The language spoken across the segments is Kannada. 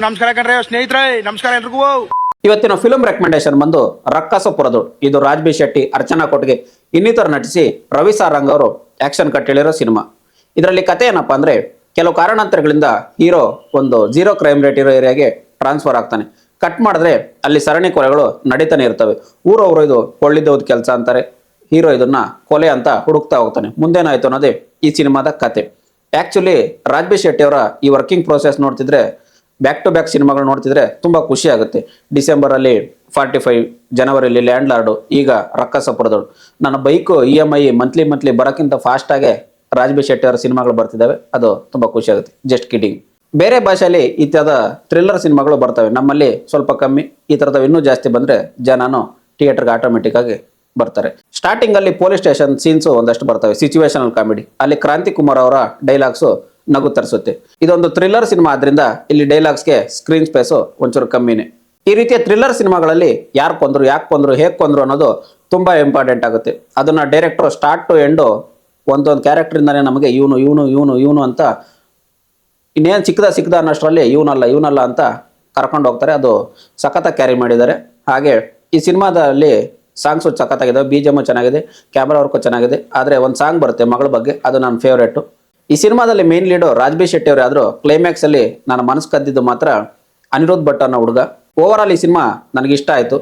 ನಮಸ್ಕಾರ ಕಣ್ರೆ ಸ್ನೇಹಿತರೆ, ನಮಸ್ಕಾರ ಎಲ್ರಿಗೂ. ಇವತ್ತಿನ ಫಿಲ್ಮ್ ರೆಕಮೆಂಡೇಶನ್ ಬಂದು ರಕ್ಕಸಪುರದು. ಇದು ರಾಜ್ ಬಿ ಶೆಟ್ಟಿ, ಅರ್ಚನಾ ಕೊಟ್ಗೆ ಇನ್ನಿತರ ನಟಿಸಿ ರವಿ ಸಾರಂಗ್ ಅವರು ಆಕ್ಷನ್ ಕಟ್ ಹೇಳಿರೋ ಸಿನಿಮಾ. ಇದರಲ್ಲಿ ಕತೆ ಏನಪ್ಪಾ ಅಂದ್ರೆ, ಕೆಲವು ಕಾರಣಾಂತರಗಳಿಂದ ಹೀರೋ ಒಂದು 0 ಕ್ರೈಮ್ ರೇಟ್ ಇರೋ ಏರಿಯಾಗೆ ಟ್ರಾನ್ಸ್ಫರ್ ಆಗ್ತಾನೆ. ಕಟ್ ಮಾಡಿದ್ರೆ ಅಲ್ಲಿ ಸರಣಿ ಕೊಲೆಗಳು ನಡೀತಾನೆ ಇರ್ತವೆ. ಊರವರು ಇದು ಕೊಳ್ಳಿದ್ದವ್ದ ಕೆಲಸ ಅಂತಾರೆ. ಹೀರೋ ಇದನ್ನ ಕೊಲೆ ಅಂತ ಹುಡುಕ್ತಾ ಹೋಗ್ತಾನೆ. ಮುಂದೇನಾಯ್ತು ಅನ್ನೋದೇ ಈ ಸಿನಿಮಾದ ಕತೆ. ಆಕ್ಚುಲಿ ರಾಜ್ ಬಿ ಶೆಟ್ಟಿ ಅವರ ಈ ವರ್ಕಿಂಗ್ ಪ್ರೋಸೆಸ್ ನೋಡ್ತಿದ್ರೆ, ಬ್ಯಾಕ್ ಟು ಬ್ಯಾಕ್ ಸಿನಿಮಾಗಳು ನೋಡ್ತಿದ್ರೆ ತುಂಬಾ ಖುಷಿ ಆಗುತ್ತೆ. ಡಿಸೆಂಬರ್ ಅಲ್ಲಿ 45, ಜನವರಿಯಲ್ಲಿ ಲ್ಯಾಂಡ್ ಲಾರ್ಡು, ಈಗ ರಕ್ಕಸಪುರದಳು. ನನ್ನ ಬೈಕು EMI ಮಂತ್ಲಿ ಬರೋಕ್ಕಿಂತ ಫಾಸ್ಟ್ ಆಗಿ ರಾಜ್ ಬಿ ಶೆಟ್ಟಿ ಅವರ ಸಿನಿಮಾಗಳು ಬರ್ತಿದ್ದಾವೆ. ಅದು ತುಂಬಾ ಖುಷಿ ಆಗುತ್ತೆ. Just kidding. ಬೇರೆ ಭಾಷೆಯಲ್ಲಿ ಈ ತರದ ಥ್ರಿಲ್ಲರ್ ಸಿನಿಮಾಗಳು ಬರ್ತವೆ, ನಮ್ಮಲ್ಲಿ ಸ್ವಲ್ಪ ಕಮ್ಮಿ. ಈ ತರದವು ಇನ್ನೂ ಜಾಸ್ತಿ ಬಂದ್ರೆ ಜನನು ಥಿಯೇಟರ್ಗೆ ಆಟೋಮೆಟಿಕ್ ಆಗಿ ಬರ್ತಾರೆ. ಸ್ಟಾರ್ಟಿಂಗ್ ಅಲ್ಲಿ ಪೊಲೀಸ್ ಸ್ಟೇಷನ್ ಸೀನ್ಸ್ ಒಂದಷ್ಟು ಬರ್ತವೆ, ಸಿಚುವೇಶನಲ್ ಕಾಮಿಡಿ. ಅಲ್ಲಿ ಕ್ರಾಂತಿ ಕುಮಾರ್ ಅವರ ಡೈಲಾಗ್ಸು ನಗು ತರಿಸುತ್ತೆ. ಇದೊಂದು ಥ್ರಿಲ್ಲರ್ ಸಿನಿಮಾ ಆದ್ರಿಂದ ಇಲ್ಲಿ ಡೈಲಾಗ್ಸ್ಗೆ ಸ್ಕ್ರೀನ್ ಸ್ಪೇಸು ಒಂಚೂರು ಕಮ್ಮಿನೇ. ಈ ರೀತಿಯ ಥ್ರಿಲ್ಲರ್ ಸಿನಿಮಾಗಳಲ್ಲಿ ಯಾರು ಕೊಂದ್ರು, ಯಾಕೆ ಕೊಂದ್ರು, ಹೇಗೆ ಕೊಂದ್ರು ಅನ್ನೋದು ತುಂಬಾ ಇಂಪಾರ್ಟೆಂಟ್ ಆಗುತ್ತೆ. ಅದನ್ನ ಡೈರೆಕ್ಟರ್ ಸ್ಟಾರ್ಟ್ ಟು ಎಂಡು ಒಂದೊಂದು ಕ್ಯಾರೆಕ್ಟರಿಂದಾನೇ ನಮಗೆ ಇವನು ಅಂತ ಇನ್ನೇನು ಸಿಕ್ಕದ ಅನ್ನೋಷ್ಟರಲ್ಲಿ ಇವನಲ್ಲ ಅಂತ ಕರ್ಕೊಂಡು ಹೋಗ್ತಾರೆ. ಅದು ಸಖತ್ತಾಗಿ ಕ್ಯಾರಿ ಮಾಡಿದ್ದಾರೆ. ಹಾಗೆ ಈ ಸಿನಿಮಾದಲ್ಲಿ ಸಾಂಗ್ಸು ಸಖತ್ತಾಗಿದೆ, BGM ಚೆನ್ನಾಗಿದೆ, ಕ್ಯಾಮ್ರಾ ವರ್ಕು ಚೆನ್ನಾಗಿದೆ. ಆದರೆ ಒಂದು ಸಾಂಗ್ ಬರುತ್ತೆ ಮಗಳ ಬಗ್ಗೆ, ಅದು ನನ್ನ ಫೇವ್ರೇಟು. ಈ ಸಿನಿಮಾದಲ್ಲಿ main lead Raj B Shetty ಅವರು. ಆದರೂ ಕ್ಲೈಮ್ಯಾಕ್ಸ್ ಅಲ್ಲಿ ನಾನು ಮನಸ್ಸು ಕದ್ದಿದ್ದು ಮಾತ್ರ ಅನಿರುದ್ಧ್ ಭಟ್ ಅನ್ನೋ ಹುಡುಗ. ಓವರ್ ಆಲ್ ಈ ಸಿನಿಮಾ ನನಗೆ ಇಷ್ಟ ಆಯಿತು,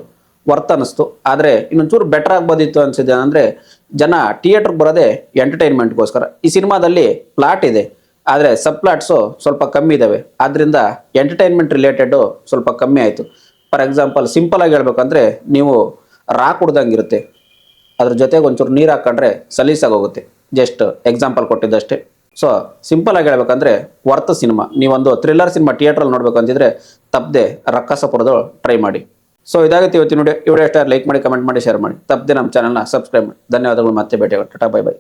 ವರ್ತ್ ಅನ್ನಿಸ್ತು. ಆದರೆ ಇನ್ನೊಂಚೂರು ಬೆಟರ್ ಆಗ್ಬೋದಿತ್ತು ಅನ್ಸಿದೆ. ಅಂದರೆ ಜನ ಥಿಯೇಟರ್ಗೆ ಬರೋದೇ ಎಂಟರ್ಟೈನ್ಮೆಂಟ್ಗೋಸ್ಕರ. ಈ ಸಿನಿಮಾದಲ್ಲಿ ಪ್ಲಾಟ್ ಇದೆ, ಆದರೆ ಸಬ್ ಪ್ಲಾಟ್ಸು ಸ್ವಲ್ಪ ಕಮ್ಮಿ ಇದ್ದಾವೆ. ಆದ್ದರಿಂದ ಎಂಟರ್ಟೈನ್ಮೆಂಟ್ ರಿಲೇಟೆಡು ಸ್ವಲ್ಪ ಕಮ್ಮಿ ಆಯಿತು. ಫಾರ್ ಎಕ್ಸಾಂಪಲ್, ಸಿಂಪಲ್ ಆಗಿ ಹೇಳ್ಬೇಕಂದ್ರೆ, ನೀವು ರಾ ಕುಡ್ದಂಗಿರುತ್ತೆ, ಅದ್ರ ಜೊತೆಗೆ ಒಂಚೂರು ನೀರು ಹಾಕೊಂಡ್ರೆ ಸಲೀಸಾಗೋಗುತ್ತೆ. ಜಸ್ಟ್ ಎಕ್ಸಾಂಪಲ್ ಕೊಟ್ಟಿದ್ದಷ್ಟೇ. ಸೊ ಸಿಂಪಲ್ ಆಗಿ ಹೇಳ್ಬೇಕಂದ್ರೆ ವರ್ತ್ ಸಿನಿಮಾ. ನೀವೊಂದು ಥ್ರಿಲ್ಲರ್ ಸಿನಿಮಾ ಥಿಯೇಟ್ರಲ್ಲಿ ನೋಡ್ಬೇಕು ಅಂತಿದ್ರೆ ತಪ್ಪದೆ ರಕ್ಕಸಪುರದು ಟ್ರೈ ಮಾಡಿ. ಸೊ ಇದಾಗುತ್ತೆ ಇವತ್ತಿನ ವಿಡಿಯೋ. ಇಷ್ಟ ಲೈಕ್ ಮಾಡಿ, ಕಮೆಂಟ್ ಮಾಡಿ, ಶೇರ್ ಮಾಡಿ. ತಪ್ಪದೆ ನಮ್ಮ ಚಾನಲ್ನ ಸಬ್ಸ್ಕ್ರೈಬ್ ಮಾಡಿ. ಧನ್ಯವಾದಗಳು. ಮತ್ತೆ ಭೇಟಿ ಆಗೋಣ. Tata, bye bye.